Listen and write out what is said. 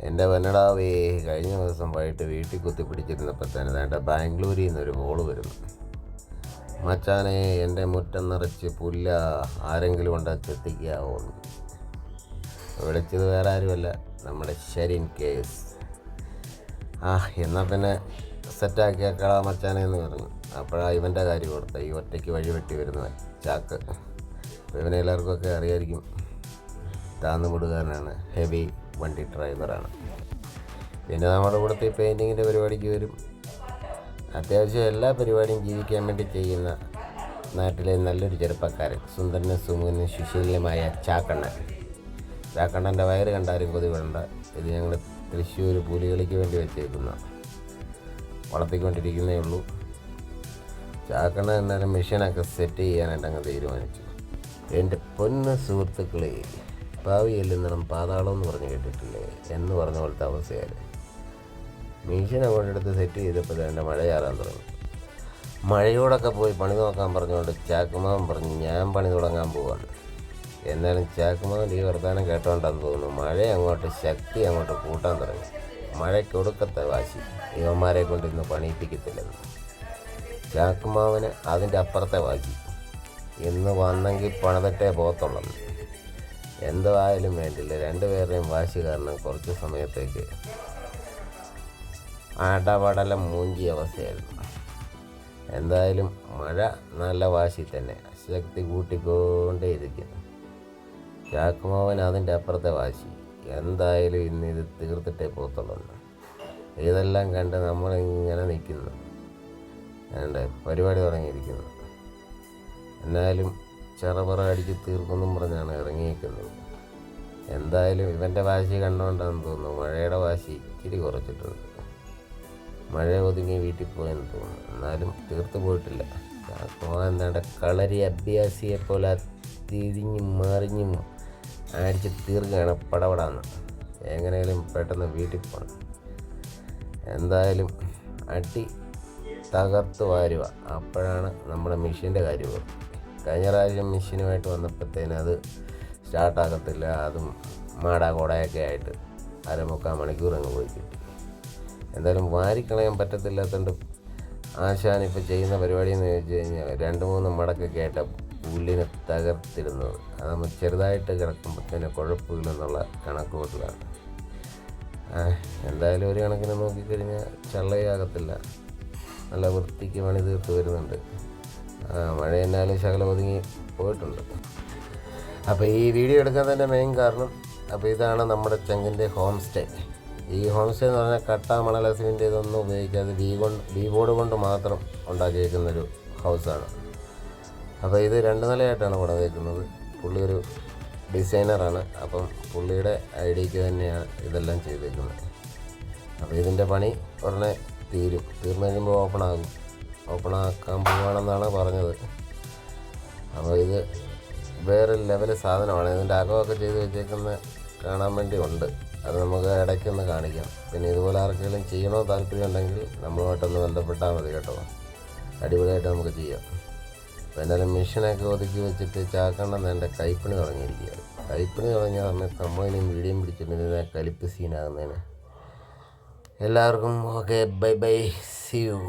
എൻ്റെ വന്നടാവേ കഴിഞ്ഞ ദിവസം വൈകിട്ട് വീട്ടിൽ കുത്തിപ്പിടിച്ചിരുന്നപ്പോൾ തന്നെ വേണ്ട ബാംഗ്ലൂരിൽ നിന്നൊരു കോള് വരുന്നു. മച്ചാനെ എൻ്റെ മുറ്റം നിറച്ച് പുല്ല, ആരെങ്കിലും കൊണ്ട് ചെത്തിക്കാവോ എന്ന്. വിളിച്ചത് വേറെ ആരുമല്ല, നമ്മുടെ ഷെരിൻ കേസ്. എന്നാൽ പിന്നെ സെറ്റാക്കിയാക്കളാ മച്ചാനെ എന്ന് പറഞ്ഞു. അപ്പോഴാണ് ഇവൻ്റെ കാര്യം കൊടുത്ത ഈ ഒറ്റയ്ക്ക് വഴി വെട്ടി വരുന്നവൻ ചാക്ക്. ഇവനെ എല്ലാവർക്കൊക്കെ അറിയായിരിക്കും. താന്നുമുടുകാരനാണ്, ഹെവി വണ്ടി ഡ്രൈവറാണ്. പിന്നെ നമ്മുടെ കൂടത്തെ പെയിൻറ്റിങ്ങിൻ്റെ പരിപാടിക്ക് വരും. അത്യാവശ്യം എല്ലാ പരിപാടിയും ജീവിക്കാൻ വേണ്ടി ചെയ്യുന്ന നാട്ടിലെ നല്ലൊരു ചെറുപ്പക്കാരൻ, സുന്ദരനും സുമുഖനും സുശീലനുമായ ചാക്കണ്ണൻ്റെ വയറ് കണ്ടാലും കൊതി വേണ്ട. ഇത് ഞങ്ങൾ തൃശ്ശൂർ പുലികളിക്ക് വേണ്ടി വെച്ചേക്കുന്ന വളർത്തിക്കൊണ്ടിരിക്കുന്നേ ഉള്ളൂ. ചാക്കണ്ണ എന്നാലും മെഷീനൊക്കെ സെറ്റ് ചെയ്യാനായിട്ട് അങ്ങ് തീരുമാനിച്ചു. എൻ്റെ പൊന്ന് സുഹൃത്തുക്കളെ, ഭാവിയെല്ലുന്നിടം പാതാളം എന്ന് പറഞ്ഞ് കേട്ടിട്ടില്ലേ എന്ന് പറഞ്ഞ പോലത്തെ അവസ്ഥയാൽ മെഷീൻ അങ്ങോട്ടെടുത്ത് സെറ്റ് ചെയ്തപ്പോൾ എൻ്റെ മഴ ചാറാൻ തുടങ്ങി. മഴയോടൊക്കെ പോയി പണി നോക്കാൻ പറഞ്ഞുകൊണ്ട് ചാക്കുമാവൻ പറഞ്ഞു ഞാൻ പണി തുടങ്ങാൻ പോവാണ്. എന്നാലും ചാക്കുമാവൻ ഈ വർത്തമാനം കേട്ടോണ്ടെന്ന് തോന്നുന്നു മഴ ശക്തി അങ്ങോട്ട് കൂട്ടാൻ തുടങ്ങി. മഴയ്ക്കൊടുക്കത്തെ വാശി, ഇവന്മാരെ കൊണ്ട് ഇന്ന് പണിയിപ്പിക്കത്തില്ലെന്ന്. ചാക്കുമാവന് അതിൻ്റെ അപ്പുറത്തെ വാശി, ഇന്ന് വന്നെങ്കിൽ പണിതിട്ടേ പോകത്തുള്ളൂ. എന്തായാലും വേണ്ടില്ല, രണ്ടുപേരുടെയും വാശി കാരണം കുറച്ച് സമയത്തേക്ക് അടപടലം മൂഞ്ചിയ അവസ്ഥയായിരുന്നു. എന്തായാലും മഴ നല്ല വാശി തന്നെ, ശക്തി കൂട്ടിക്കൊണ്ടേയിരിക്കുന്നു. ചാക്കുമാവൻ അതിൻ്റെ അപ്പുറത്തെ വാശി, എന്തായാലും ഇന്ന് ഇത് തീർത്തിട്ടേ പോകത്തുള്ളൂ. ഇതെല്ലാം കണ്ട് നമ്മളിങ്ങനെ നിൽക്കുന്നു, എൻ്റെ പരിപാടി തുടങ്ങിയിരിക്കുന്നു. എന്നാലും ചെറുപറ അടിച്ച് തീർക്കുമെന്നും പറഞ്ഞാണ് ഇറങ്ങിയിരിക്കുന്നത്. എന്തായാലും ഇവൻ്റെ വാശി കണ്ടുകൊണ്ടാണെന്ന് തോന്നുന്നു മഴയുടെ വാശി ഇച്ചിരി കുറച്ചിട്ടുണ്ട്. മഴ ഒതുങ്ങി വീട്ടിൽ പോയെന്ന് തോന്നുന്നു, എന്നാലും തീർത്ത് പോയിട്ടില്ല. എന്താണ്ട് കളരി അഭ്യാസിയെപ്പോലെ തിരിഞ്ഞും മറിഞ്ഞും അടിച്ച് തീർക്കുകയാണ് പടപടാന്ന്. എങ്ങനെയാലും പെട്ടെന്ന് വീട്ടിൽ പോകണം. എന്തായാലും അടി തകർത്ത് വാരുക. അപ്പോഴാണ് നമ്മുടെ മെഷീൻ്റെ കാര്യം. കഴിഞ്ഞ പ്രാവശ്യം മെഷീനുമായിട്ട് വന്നപ്പോഴത്തേന് അത് സ്റ്റാർട്ടാകത്തില്ല, അതും മാടാകോടയൊക്കെ ആയിട്ട് 3/4 മണിക്കൂർ അങ്ങ് പോയി കിട്ടി. എന്തായാലും വാരിക്കളയാൻ പറ്റത്തില്ലാത്തതുകൊണ്ട് ആശാനിപ്പോൾ ചെയ്യുന്ന പരിപാടി എന്ന് ചോദിച്ചു കഴിഞ്ഞാൽ 2-3 മടക്കൊക്കെ ആയിട്ട് പുല്ലിനെ തകർത്തിരുന്നത്. അത് നമ്മൾ ചെറുതായിട്ട് കിടക്കുമ്പോഴത്തേന് കുഴപ്പമില്ലെന്നുള്ള കണക്ക് കൂട്ടലാണ്. എന്തായാലും ഒരു കണക്കിന് നോക്കിക്കഴിഞ്ഞാൽ ചള്ളയാകത്തില്ല, നല്ല വൃത്തിക്ക് പണി തീർത്ത് വരുന്നുണ്ട്. മഴ എന്നാലും ശകലം ഒതുങ്ങി പോയിട്ടുണ്ട്. അപ്പോൾ ഈ വീഡിയോ എടുക്കാൻ തന്നെ മെയിൻ കാരണം, അപ്പോൾ ഇതാണ് നമ്മുടെ ചെങ്ങിൻ്റെ ഹോം സ്റ്റേ. ഈ ഹോം സ്റ്റേ എന്ന് പറഞ്ഞാൽ കട്ട മണൽ സിമെൻ്റ് ഇതൊന്നും ഉപയോഗിക്കാതെ ബി ബോർഡ് കൊണ്ട് മാത്രം ഉണ്ടാക്കിയിരിക്കുന്നൊരു ഹൗസാണ്. അപ്പോൾ ഇത് 2 നിലയായിട്ടാണ് പണിതേക്കുന്നത്. പുള്ളി ഒരു ഡിസൈനറാണ്, അപ്പം പുള്ളിയുടെ ഐഡിയക്ക് തന്നെയാണ് ഇതെല്ലാം ചെയ്തേക്കുന്നത്. അപ്പോൾ ഇതിൻ്റെ പണി ഉടനെ തീർന്നു കഴിയുമ്പോൾ ഓപ്പണാക്കാൻ പോവുകയാണെന്നാണ് പറഞ്ഞത്. അപ്പോൾ ഇത് വേറെ ലെവൽ സാധനമാണ്. ഇതിൻ്റെ അകമൊക്കെ ചെയ്ത് വെച്ചേക്കുന്ന കാണാൻ വേണ്ടി ഉണ്ട്, അത് നമുക്ക് ഇടയ്ക്കൊന്ന് കാണിക്കാം. പിന്നെ ഇതുപോലെ ആർക്കെങ്കിലും ചെയ്യണോ താല്പര്യം ഉണ്ടെങ്കിൽ നമ്മളുമായിട്ടൊന്ന് ബന്ധപ്പെട്ടാൽ മതി കേട്ടോ, അടിപൊളിയായിട്ട് നമുക്ക് ചെയ്യാം. അപ്പോൾ എന്തായാലും മെഷീനൊക്കെ ഒതുക്കി വെച്ചിട്ട് ചാക്കണ്ണം എൻ്റെ കൈപ്പണി തുടങ്ങിയിരിക്കുകയാണ്. കൈപ്പണി തുടങ്ങിയ സമയത്ത് നമ്മളിനി മീഡിയം പിടിച്ചിട്ട് കലിപ്പ് സീനാകുന്നതിന്. എല്ലാവർക്കും okay, bye bye, see U.